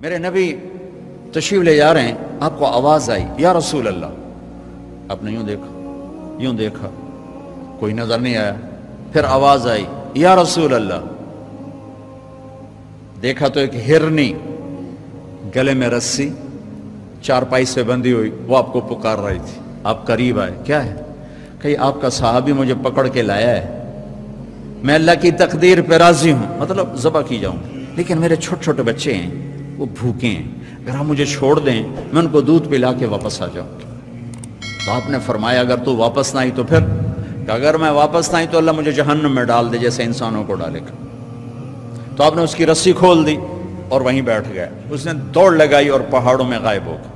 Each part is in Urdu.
میرے نبی تشریف لے جا رہے ہیں، آپ کو آواز آئی یا رسول اللہ، آپ نے یوں دیکھا کوئی نظر نہیں آیا، پھر آواز آئی یا رسول اللہ، دیکھا تو ایک ہرنی گلے میں رسی چارپائی سے بندھی ہوئی وہ آپ کو پکار رہی تھی. آپ قریب آئے، کیا ہے؟ کہ آپ کا صحابی مجھے پکڑ کے لایا ہے، میں اللہ کی تقدیر پہ راضی ہوں، مطلب ذبح کی جاؤں، لیکن میرے چھوٹے چھوٹے بچے ہیں وہ بھوکے ہیں، اگر آپ مجھے چھوڑ دیں میں ان کو دودھ پلا کے واپس آ جاؤں. تو آپ نے فرمایا اگر تو واپس نہ آئی تو پھر، کہ اگر میں واپس نہ آئی تو اللہ مجھے جہنم میں ڈال دے جیسے انسانوں کو ڈالے گا. تو آپ نے اس کی رسی کھول دی اور وہیں بیٹھ گئے. اس نے دوڑ لگائی اور پہاڑوں میں غائب ہو گیا.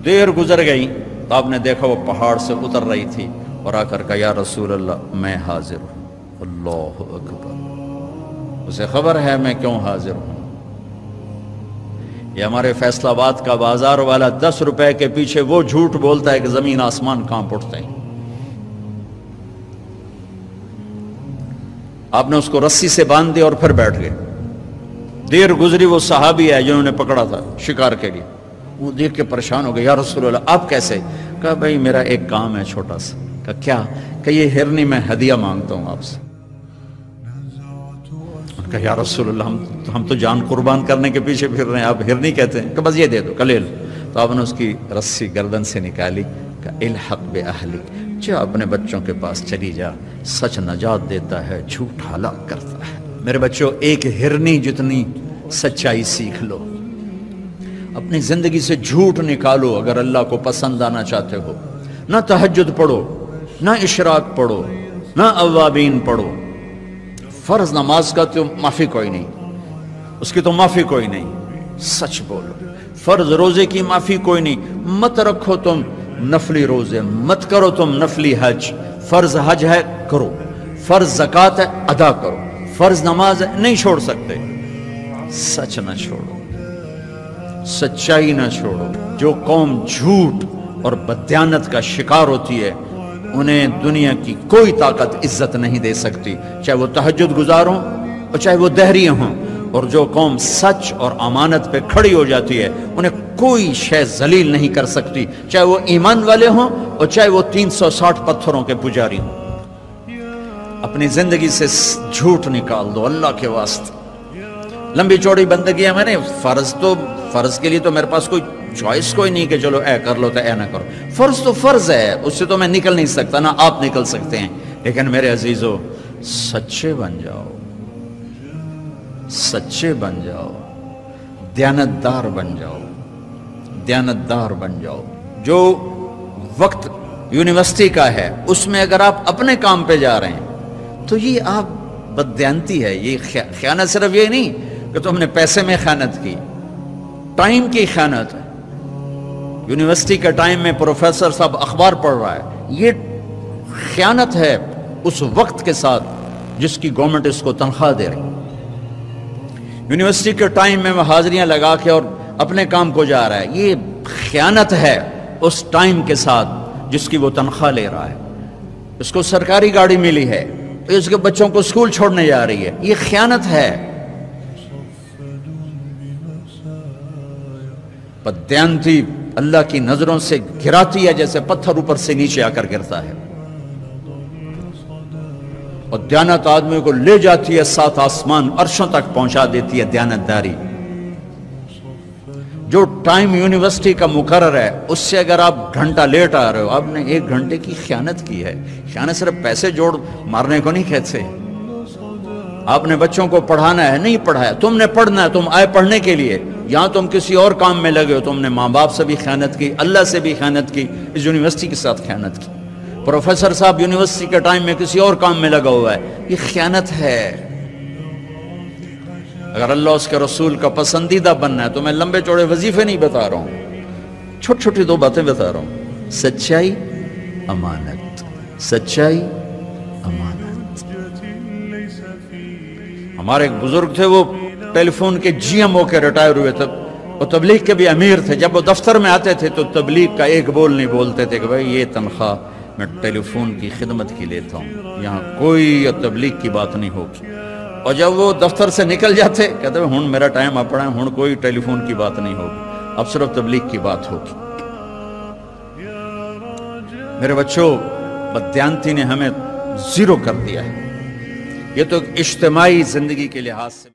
دیر گزر گئی تو آپ نے دیکھا وہ پہاڑ سے اتر رہی تھی اور آ کر کہا یا رسول اللہ میں حاضر ہوں. اللہ اکبر، اسے خبر ہے میں کیوں حاضر ہوں. یہ ہمارے فیصل آباد کا بازار والا 10 روپے کے پیچھے وہ جھوٹ بولتا ہے کہ زمین آسمان کانپ اٹھتے ہیں. آپ نے اس کو رسی سے باندھ دیا اور پھر بیٹھ گئے. دیر گزری، وہ صحابی ہے جنہوں نے پکڑا تھا شکار کے لیے، وہ دیکھ کے پریشان ہو گئے، یا رسول اللہ آپ کیسے؟ کہا بھائی میرا ایک کام ہے چھوٹا سا. کہا کیا؟ کہ یہ ہرنی میں ہدیہ مانگتا ہوں آپ سے. کہا یا رسول اللہ ہم تو جان قربان کرنے کے پیچھے پھر رہے ہیں، آپ ہرنی کہتے ہیں؟ کہ بس یہ دے دو، کلے لو. تو آپ نے اس کی رسی گردن سے نکالی، کہا الحق بأہلک، جا اپنے بچوں کے پاس چلی جا، سچ نجات دیتا ہے، جھوٹ ہلاک کرتا ہے. میرے بچوں ایک ہرنی جتنی سچائی سیکھ لو، اپنی زندگی سے جھوٹ نکالو اگر اللہ کو پسند آنا چاہتے ہو. نہ تہجد پڑھو، نہ اشراق پڑھو، نہ اوابین پڑھو. فرض نماز کا تو معافی کوئی نہیں، اس کی تو معافی کوئی نہیں، سچ بولو. فرض روزے کی معافی کوئی نہیں، مت رکھو تم نفلی روزے، مت کرو تم نفلی حج. فرض حج ہے کرو، فرض زکوٰۃ ہے ادا کرو، فرض نماز ہے نہیں چھوڑ سکتے. سچ نہ چھوڑو، سچائی نہ چھوڑو. جو قوم جھوٹ اور بددیانت کا شکار ہوتی ہے انہیں دنیا کی کوئی طاقت عزت نہیں دے سکتی، چاہے وہ تہجد گزار ہوں اور چاہے وہ دہری ہوں. اور جو قوم سچ اور امانت پہ کھڑی ہو جاتی ہے انہیں کوئی شے ذلیل نہیں کر سکتی، چاہے وہ ایمان والے ہوں اور چاہے وہ 360 پتھروں کے پجاری ہوں. اپنی زندگی سے جھوٹ نکال دو اللہ کے واسطے. لمبی چوڑی بندگی ہے، میں نے فرض کے لیے تو میرے پاس کوئی چوائس کوئی نہیں کہ چلو اے کر لو تو اے نہ کرو. فرض تو فرض ہے، اس سے تو میں نکل نہیں سکتا، نہ آپ نکل سکتے ہیں. لیکن میرے عزیزو سچے بن جاؤ، سچے بن جاؤ، دیانتدار بن جاؤ، دیانتدار بن جاؤ. جو وقت یونیورسٹی کا ہے اس میں اگر آپ اپنے کام پہ جا رہے ہیں تو یہ آپ بددیانتی ہے. یہ خیانت صرف یہ نہیں کہ تم نے پیسے میں خیانت کی، ٹائم کی خیانت ہے. یونیورسٹی کے ٹائم میں پروفیسر صاحب اخبار پڑھ رہا ہے، یہ خیانت ہے اس وقت کے ساتھ جس کی گورنمنٹ اس کو تنخواہ دے رہی. یونیورسٹی کے ٹائم میں وہ حاضریاں لگا کے اور اپنے کام کو جا رہا ہے، یہ خیانت ہے اس ٹائم کے ساتھ جس کی وہ تنخواہ لے رہا ہے. اس کو سرکاری گاڑی ملی ہے، اس کے بچوں کو اسکول چھوڑنے جا رہی ہے، یہ خیانت ہے. بددیانتی اللہ کی نظروں سے گراتی ہے جیسے پتھر اوپر سے نیچے آ کر گرتا ہے، اور دیانت آدمی کو لے جاتی ہے 7 آسمان عرشوں تک پہنچا دیتی ہے. دیانتداری جو ٹائم یونیورسٹی کا مقرر ہے اس سے اگر آپ گھنٹہ لیٹ آ رہے ہو آپ نے 1 گھنٹے کی خیانت کی ہے. خیانت صرف پیسے جوڑ مارنے کو نہیں کہتے. آپ نے بچوں کو پڑھانا ہے، نہیں پڑھایا، تم نے پڑھنا ہے، تم آئے پڑھنے کے لیے، یہاں تم کسی اور کام میں لگے ہو. تم نے ماں باپ سے بھی خیانت کی، اللہ سے بھی خیانت کی، اس یونیورسٹی کے ساتھ خیانت کی. پروفیسر صاحب یونیورسٹی کے ٹائم میں کسی اور کام میں لگا ہوا ہے، یہ خیانت ہے. اگر اللہ اس کے رسول کا پسندیدہ بننا ہے تو میں لمبے چوڑے وظیفے نہیں بتا رہا ہوں، چھوٹی چھوٹی 2 باتیں بتا رہا ہوں. سچائی، امانت، سچائی، امانت. ہمارے ایک بزرگ تھے، وہ ٹیلی فون کے جی ایم ہو کے ریٹائر ہوئے تھے، وہ تبلیغ کے بھی امیر تھے. جب وہ دفتر میں آتے تھے تو تبلیغ کا ایک بول نہیں بولتے تھے کہ بھائی یہ تنخواہ میں ٹیلی فون کی خدمت کی لیتا ہوں، یہاں کوئی تبلیغ کی بات نہیں ہوگی. اور جب وہ دفتر سے نکل جاتے کہتے ہیں ہن میرا ٹائم اپنا ہے، ہن کوئی ٹیلی فون کی بات نہیں ہوگی، اب صرف تبلیغ کی بات ہوگی۔ میرے بچوں، بددیانتی نے ہمیں زیرو کر دیا ہے۔ یہ تو اجتماعی زندگی کے لحاظ سے